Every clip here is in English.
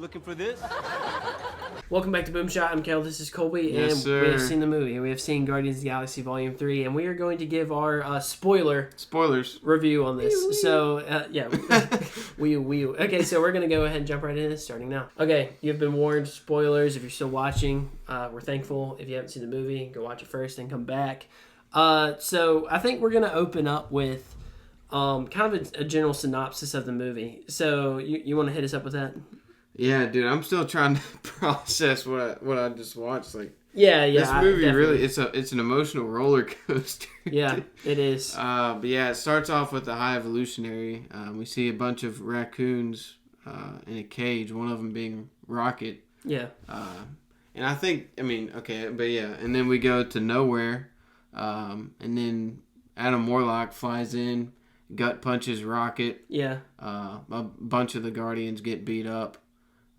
looking for this? Welcome back to BoomShot. I'm Kel. This is Colby, Yes, and sir. we have seen the movie. We have seen Guardians of the Galaxy Volume 3, and we are going to give our Spoilers. review on this. So, Okay, so we're going to go ahead and jump right into this, starting now. Okay, you've been warned. Spoilers. If you're still watching, we're thankful. If you haven't seen the movie, go watch it first and come back. So, I think we're going to open up with kind of a general synopsis of the movie. So, you want to hit us up with that? Yeah, dude, I'm still trying to process what I just watched. Like, yeah, this movie really it's an emotional roller coaster. Yeah, it is. But yeah, it starts off with the High Evolutionary. We see a bunch of raccoons in a cage. One of them being Rocket. Yeah. And I think, and then we go to nowhere, and then Adam Warlock flies in, gut punches Rocket. Yeah. A bunch of the Guardians get beat up.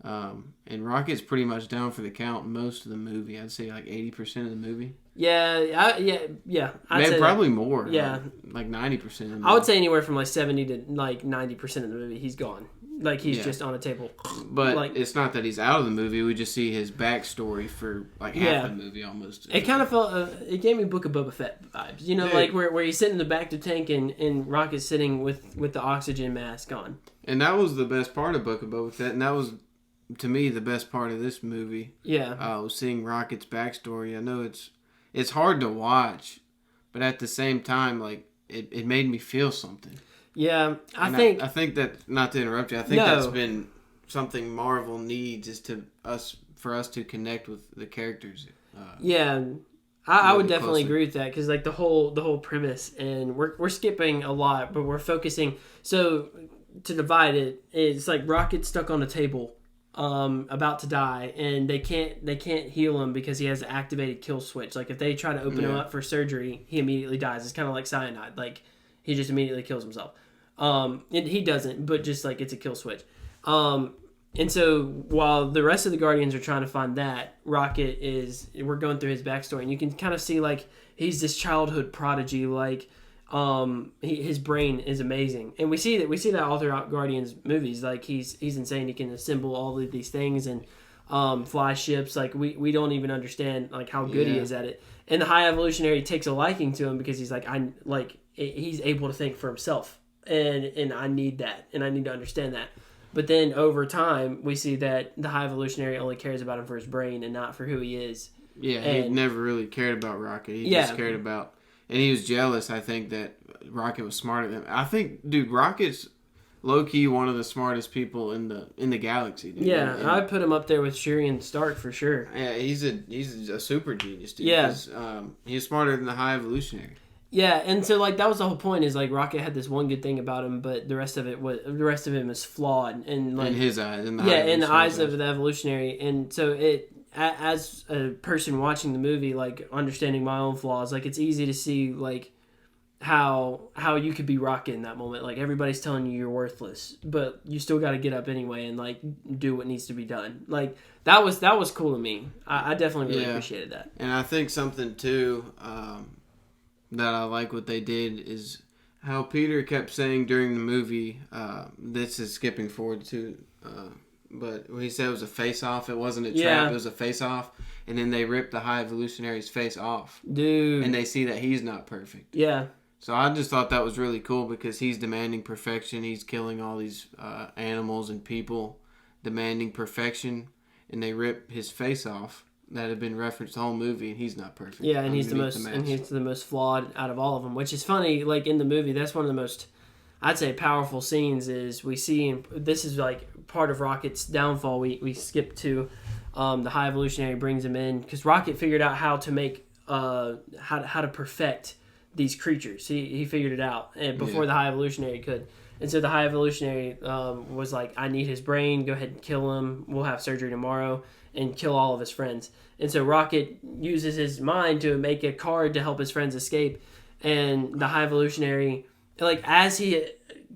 And Rocket's pretty much down for the count most of the movie. I'd say like 80% of the movie. Yeah. I'd say probably more. Yeah. Like 90% of the movie. I would say anywhere from like 70 to like 90% of the movie, he's gone. Like he's just on a table. But like, it's not that he's out of the movie. We just see his backstory for like half the movie almost. It kind of felt, it gave me Book of Boba Fett vibes. You know, like where he's sitting in the back of the tank and Rocket's sitting with the oxygen mask on. And that was the best part of Book of Boba Fett. And that was, to me, the best part of this movie. Yeah. Was seeing Rocket's backstory. I know it's hard to watch, but at the same time, like it made me feel something. Yeah, I think that, not to interrupt you, I think that's been something Marvel needs, is for us to connect with the characters. I would definitely agree with that, because like the whole premise, and we're skipping a lot, but we're focusing. So to divide it, it's like Rocket's stuck on a table, about to die, and they can't heal him because he has an activated kill switch. Like if they try to open him up for surgery, he immediately dies. It's kind of like cyanide. Like he just immediately kills himself. And he doesn't, but just like it's a kill switch. And so while the rest of the Guardians are trying to find that, Rocket we're going through his backstory, and you can kind of see like he's this childhood prodigy. Like his brain is amazing, and we see that all throughout Guardians movies. Like he's insane. He can assemble all of these things and fly ships. Like we don't even understand like how good he is at it. And the High Evolutionary takes a liking to him because he's like he's able to think for himself. And I need that, and I need to understand that. But then over time, we see that the High Evolutionary only cares about him for his brain and not for who he is. Yeah, he never really cared about Rocket. He just cared about, and he was jealous, I think, that Rocket was smarter than him. I think, dude, Rocket's low-key one of the smartest people in the galaxy, dude. Yeah, and I'd put him up there with Shuri and Stark for sure. Yeah, he's a super genius, dude. Yeah. He's smarter than the High Evolutionary. Yeah, and so like that was the whole point, is like Rocket had this one good thing about him, but the rest of him is flawed, and like in his eyes, in the eyes of the Evolutionary. And so as a person watching the movie, like understanding my own flaws, like it's easy to see like how you could be Rocket in that moment. Like everybody's telling you you're worthless, but you still got to get up anyway and like do what needs to be done. Like that was cool to me. I definitely really appreciated that. And I think something too. That I like what they did is how Peter kept saying during the movie, this is skipping forward to, but he said it was a face-off. It wasn't a trap, it was a face-off. And then they ripped the High Evolutionary's face off. Dude. And they see that he's not perfect. Yeah. So I just thought that was really cool, because he's demanding perfection. He's killing all these animals and people, demanding perfection. And they rip his face off. That had been referenced the whole movie, and he's not perfect. Yeah, and he's the most flawed out of all of them, which is funny. Like in the movie, that's one of the most, I'd say, powerful scenes. Is we see, this is like part of Rocket's downfall. We skip to the High Evolutionary brings him in because Rocket figured out how to make how to perfect these creatures. He figured it out before the High Evolutionary could. And so the High Evolutionary was like, I need his brain. Go ahead and kill him. We'll have surgery tomorrow. And kill all of his friends. And so Rocket uses his mind to make a card to help his friends escape. And the High Evolutionary, like as he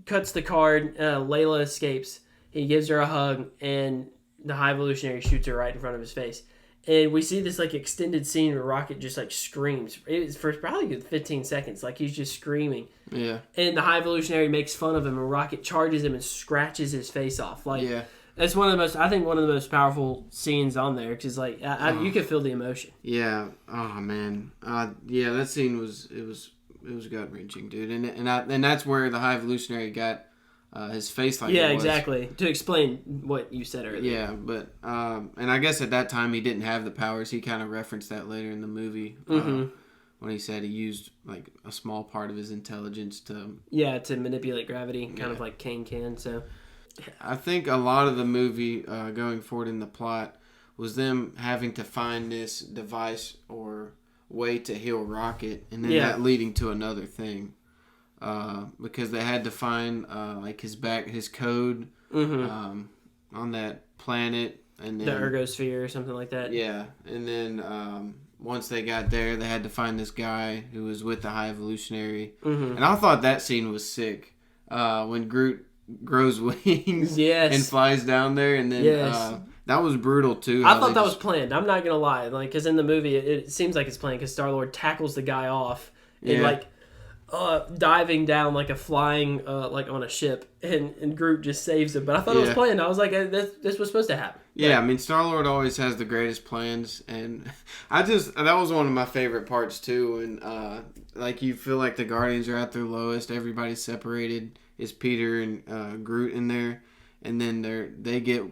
cuts the card, Layla escapes. He gives her a hug, and the High Evolutionary shoots her right in front of his face. And we see this like extended scene where Rocket just like screams. It's for probably good 15 seconds. Like he's just screaming. Yeah. And the High Evolutionary makes fun of him, and Rocket charges him and scratches his face off. Like It's one of the most. I think one of the most powerful scenes on there because like you could feel the emotion. Yeah. Oh man. Yeah. That scene was gut wrenching, dude. And that's where the High Evolutionary got his face like. Yeah, it was. exactly. To explain what you said earlier. Yeah, but and I guess at that time he didn't have the powers. He kind of referenced that later in the movie when he said he used like a small part of his intelligence to manipulate gravity, kind of like Kane can. So. I think a lot of the movie going forward in the plot was them having to find this device or way to heal Rocket, and then that leading to another thing because they had to find like his code on that planet, and then the ergosphere or something like that. Yeah, and then once they got there, they had to find this guy who was with the High Evolutionary, and I thought that scene was sick when Groot grows wings and flies down there, and then that was brutal too. I thought that was planned. I'm not gonna lie, like because in the movie it seems like it's planned because Star-Lord tackles the guy off and like diving down like a flying like on a ship, and Groot just saves him. But I thought it was planned. I was like, this was supposed to happen. Yeah, I mean Star-Lord always has the greatest plans, and that was one of my favorite parts too. And like you feel like the Guardians are at their lowest, everybody's separated. Is Peter and Groot in there, and then they get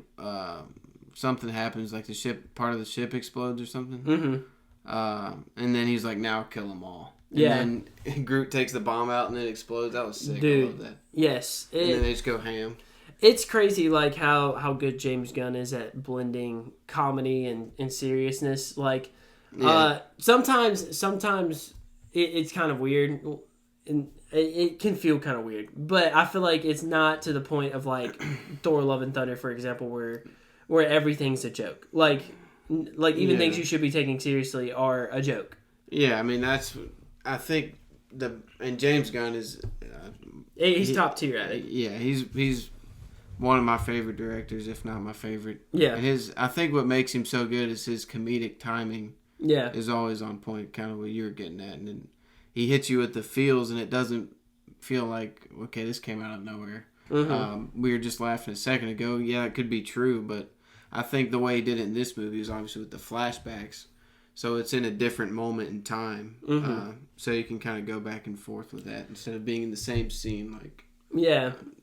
something happens, like part of the ship explodes or something. And then he's like, "Now kill them all." And then Groot takes the bomb out and it explodes. That was sick. Dude, I love that. Yes. And then they just go ham. It's crazy, like how good James Gunn is at blending comedy and seriousness. Like, sometimes it's kind of weird. And it can feel kind of weird, but I feel like it's not to the point of like Thor: Love and Thunder, for example, where everything's a joke. Like even things you should be taking seriously are a joke. Yeah, I mean I think and James Gunn is he's top tier at it. Yeah, he's one of my favorite directors, if not my favorite. Yeah, and I think what makes him so good is his comedic timing. Yeah, is always on point, kind of what you're getting at, and then he hits you with the feels, and it doesn't feel like, okay, this came out of nowhere. We were just laughing a second ago. Yeah, it could be true, but I think the way he did it in this movie is obviously with the flashbacks. So it's in a different moment in time. So you can kind of go back and forth with that instead of being in the same scene, like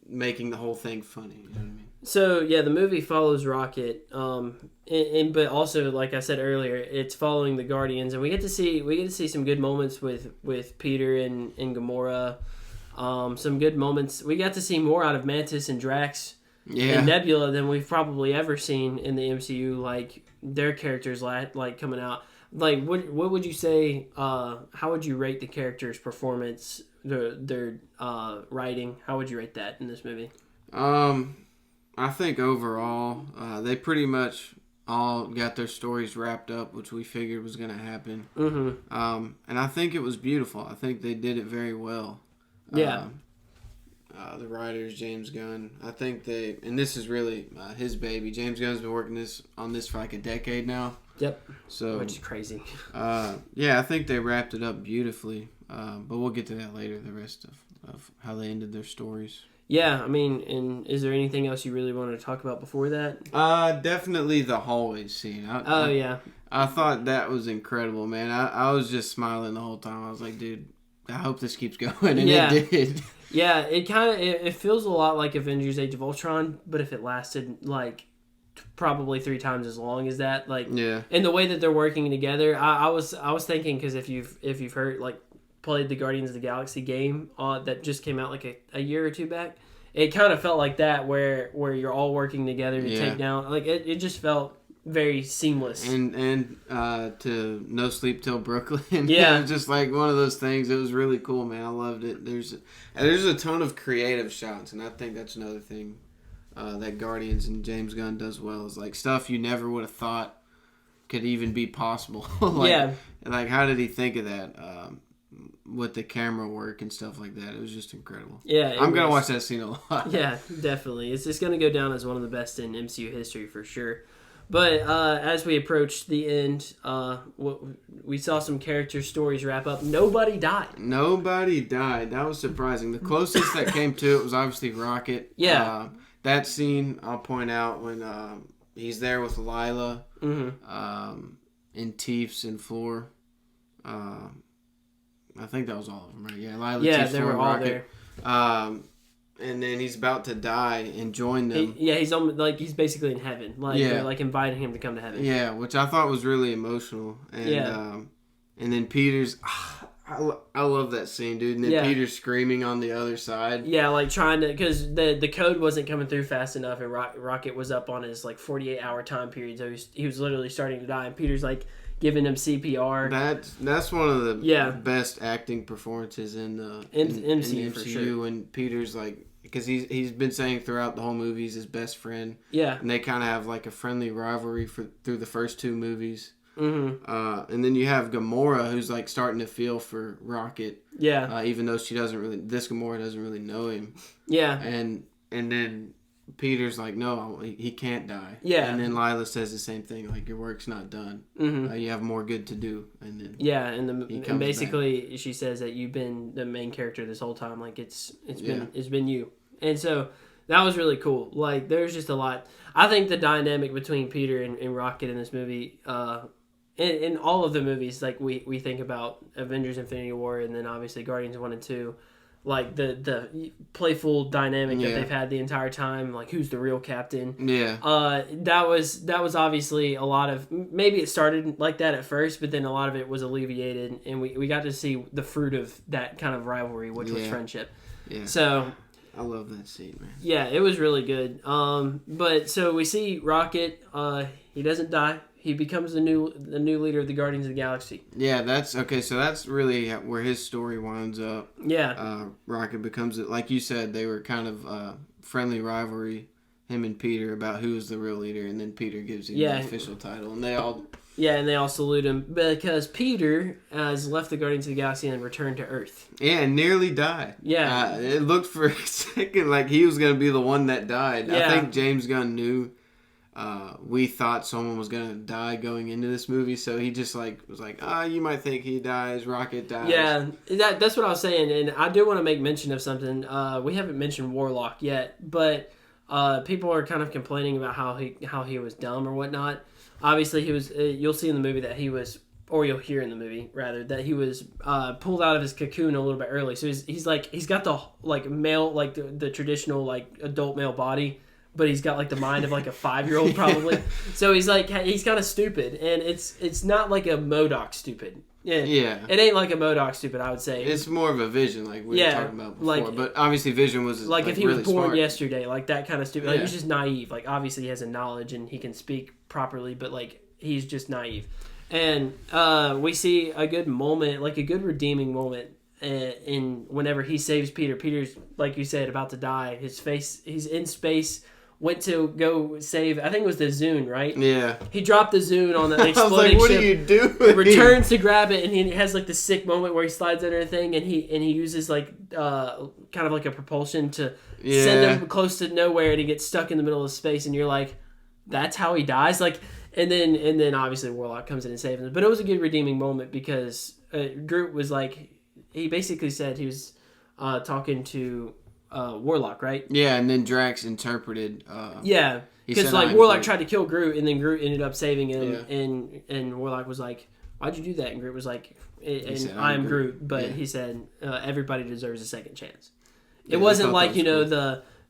making the whole thing funny. You know what I mean? So the movie follows Rocket, but also like I said earlier, it's following the Guardians, and we get to see some good moments with Peter and Gamora. Some good moments. We got to see more out of Mantis and Drax and Nebula than we've probably ever seen in the MCU. Like their characters like coming out. Like what would you say? How would you rate the characters' performance? Their writing. How would you rate that in this movie? I think overall, they pretty much all got their stories wrapped up, which we figured was going to happen. And I think it was beautiful. I think they did it very well. The writers, James Gunn, I think and this is really his baby. James Gunn's been working on this for like a decade now. Yep. So, which is crazy. I think they wrapped it up beautifully. But we'll get to that later, the rest of how they ended their stories. Yeah, I mean, and is there anything else you really wanted to talk about before that? Definitely the hallway scene. I thought that was incredible, man. I was just smiling the whole time. I was like, dude, I hope this keeps going, and it did. Yeah, it kind of it feels a lot like Avengers: Age of Ultron, but if it lasted like probably 3 times as long as that, like, and the way that they're working together, I was thinking, because if you've heard like played the Guardians of the Galaxy game that just came out like a year or 2 back, it kind of felt like that where you're all working together to take down, like it just felt very seamless. And to No Sleep Till Brooklyn, it was just like one of those things. It was really cool, man. I loved it. There's a ton of creative shots, and I think that's another thing that Guardians and James Gunn does well, is like stuff you never would have thought could even be possible. Like how did he think of that? With the camera work and stuff like that. It was just incredible. Yeah, I'm going to watch that scene a lot. Yeah, definitely. It's just going to go down as one of the best in MCU history for sure. But as we approach the end, we saw some character stories wrap up. Nobody died. That was surprising. The closest that came to it was obviously Rocket. Yeah. that scene I'll point out when he's there with Lila, and Teefs and Floor. I think that was all of them, right? Yeah, Lila, Teefs, they Floor, were all Rocket. There. And then he's about to die and join them. He's almost, like he's basically in heaven. They're like inviting him to come to heaven. Yeah, which I thought was really emotional. And and then Peter's. I love that scene, dude. And then Peter's screaming on the other side. Yeah, like trying to, because the code wasn't coming through fast enough, and Rocket was up on his 48-hour time period, so he was literally starting to die. And Peter's like giving him CPR. That's one of the best acting performances in the MCU for sure. And Peter's like, because he's been saying throughout the whole movie he's his best friend. Yeah, and they kind of have like a friendly rivalry through the first two movies. Mm-hmm. And then you have Gamora, who's like starting to feel for Rocket. Yeah. Even though this Gamora doesn't really know him. Yeah. And then Peter's like, no, he can't die. Yeah. And then Lila says the same thing, like, your work's not done. Mm-hmm. You have more good to do. And then and basically she says that you've been the main character this whole time. Like it's been you. And so that was really cool. Like there's just a lot. I think the dynamic between Peter and Rocket in this movie, in all of the movies, like we think about Avengers Infinity War and then obviously Guardians 1 and 2, like the playful dynamic that they've had the entire time, like who's the real captain. Yeah. That was obviously a lot of, maybe it started like that at first, but then a lot of it was alleviated and we got to see the fruit of that kind of rivalry, which was friendship. Yeah. So I love that scene, man. Yeah, it was really good. But so we see Rocket, he doesn't die. He becomes the new leader of the Guardians of the Galaxy. Yeah, that's okay. So that's really where his story winds up. Yeah. Rocket becomes, like you said, they were kind of friendly rivalry, him and Peter, about who was the real leader, and then Peter gives him the official title, and they all. Yeah, and they all salute him because Peter has left the Guardians of the Galaxy and returned to Earth. Yeah, and nearly died. Yeah. It looked for a second like he was going to be the one that died. Yeah. I think James Gunn knew we thought someone was going to die going into this movie, so he just was like, you might think he dies, Rocket dies. Yeah, that's what I was saying, and I do want to make mention of something. We haven't mentioned Warlock yet, but people are kind of complaining about how he was dumb or whatnot. Obviously, he was. You'll see in the movie that he was, or you'll hear in the movie rather, that he was pulled out of his cocoon a little bit early. So he's got the male, the traditional adult male body, but he's got the mind of a 5-year-old probably. So he's kind of stupid, and it's not like a MODOK stupid. Yeah, it ain't like a MODOK stupid. I would say it's more of a Vision, like we were talking about before. But obviously, Vision was if he really was born smart. yesterday, that kind of stupid. He's just naive. Obviously, he has a knowledge and he can speak properly, but he's just naive. And we see a good moment, a good redeeming moment, in whenever he saves Peter. Peter's, like you said, about to die. He's in space. Went to go save, I think it was the Zune, right? Yeah. He dropped the Zune on the exploding I was like, what ship. are you doing? Returns to grab it, and he has this sick moment where he slides under a thing, and he uses kind of a propulsion to send him close to nowhere, and he gets stuck in the middle of space, and you're like, that's how he dies? And then obviously Warlock comes in and saves him. But it was a good redeeming moment because Groot was he basically said he was talking to Warlock, right? Yeah, and then Drax interpreted. Because Warlock tried to kill Groot, and then Groot ended up saving him, and Warlock was like, "Why'd you do that?" And Groot was like, "I'm Groot," but he said, "Everybody deserves a second chance." It wasn't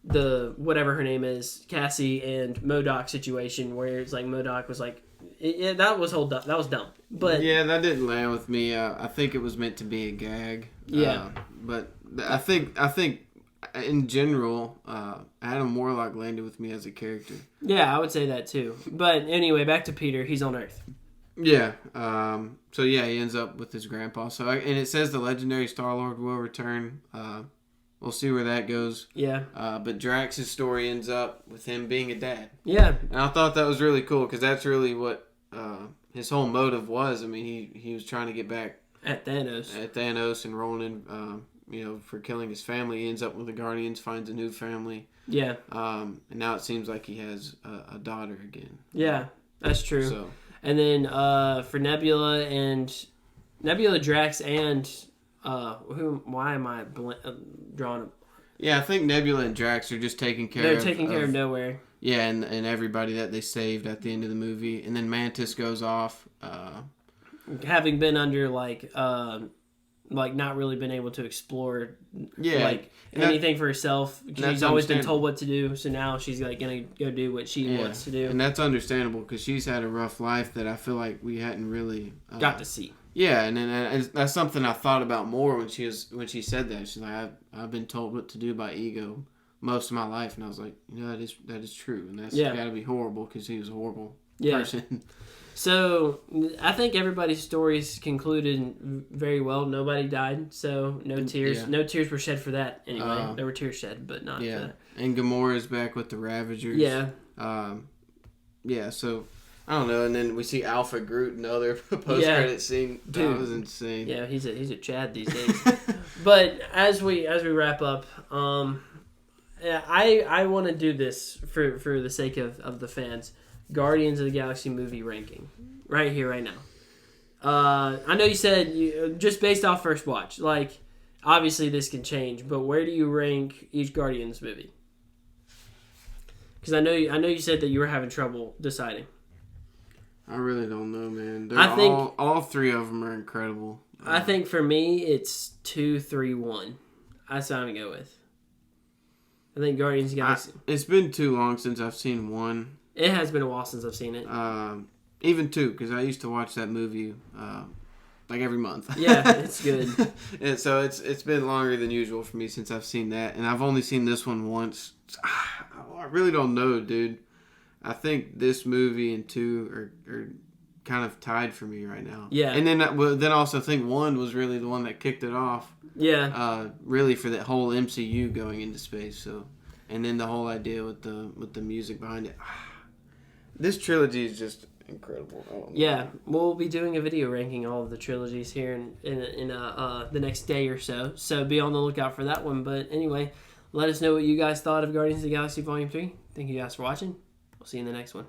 the whatever her name is, Cassie and MODOK situation where it's MODOK was that was dumb. But yeah, that didn't land with me. I think it was meant to be a gag. Yeah, but I think. In general, Adam Warlock landed with me as a character. Yeah, I would say that too. But anyway, back to Peter. He's on Earth. Yeah. So he ends up with his grandpa. So and it says the legendary Star-Lord will return. We'll see where that goes. Yeah. But Drax's story ends up with him being a dad. Yeah. And I thought that was really cool because that's really what his whole motive was. I mean, he was trying to get back at Thanos and Ronan. For killing his family. He ends up with the Guardians, finds a new family. Yeah. And now it seems like he has a daughter again. Yeah, that's true. So. And then for Nebula, Drax, and why am I drawing Yeah, I think Nebula and Drax are just taking care They're taking care of nowhere. Yeah, and everybody that they saved at the end of the movie. And then Mantis goes off. Having been under, like not really been able to explore anything for herself. She's always been told what to do, so now she's like gonna go do what she wants to do. And that's understandable because she's had a rough life that I feel like we hadn't really got to see. Yeah, and that's something I thought about more when she said that. She's like, I've been told what to do by ego most of my life, and I was like, that is true, and that's got to be horrible because he was a horrible person. So I think everybody's stories concluded very well. Nobody died, so no tears. Yeah. No tears were shed for that. Anyway, there were tears shed, but not. Yeah, for that. And Gamora's back with the Ravagers. Yeah. So I don't know. And then we see Alpha Groot and the other post-credit scene. That was insane. Yeah, he's a Chad these days. But as we wrap up, I want to do this for the sake of the fans. Guardians of the Galaxy movie ranking right here, right now. I know you said just based off first watch. Like, obviously this can change, but where do you rank each Guardians movie? Because I know you said that you were having trouble deciding. I really don't know, man. I think all three of them are incredible. I think for me it's 2, 3, 1. That's what I'm gonna go with. I think Guardians of the Galaxy. It's been too long since I've seen 1. It has been a while since I've seen it. Even 2, because I used to watch that movie like every month. Yeah, it's good. And so it's been longer than usual for me since I've seen that, and I've only seen this one once. I really don't know, dude. I think this movie and 2 are kind of tied for me right now. Yeah. And then I also think 1 was really the one that kicked it off. Yeah. Really for that whole MCU going into space. So, and then the whole idea with the music behind it. This trilogy is just incredible. Yeah, we'll be doing a video ranking all of the trilogies here in the next day or so. So be on the lookout for that one. But anyway, let us know what you guys thought of Guardians of the Galaxy Volume 3. Thank you guys for watching. We'll see you in the next one.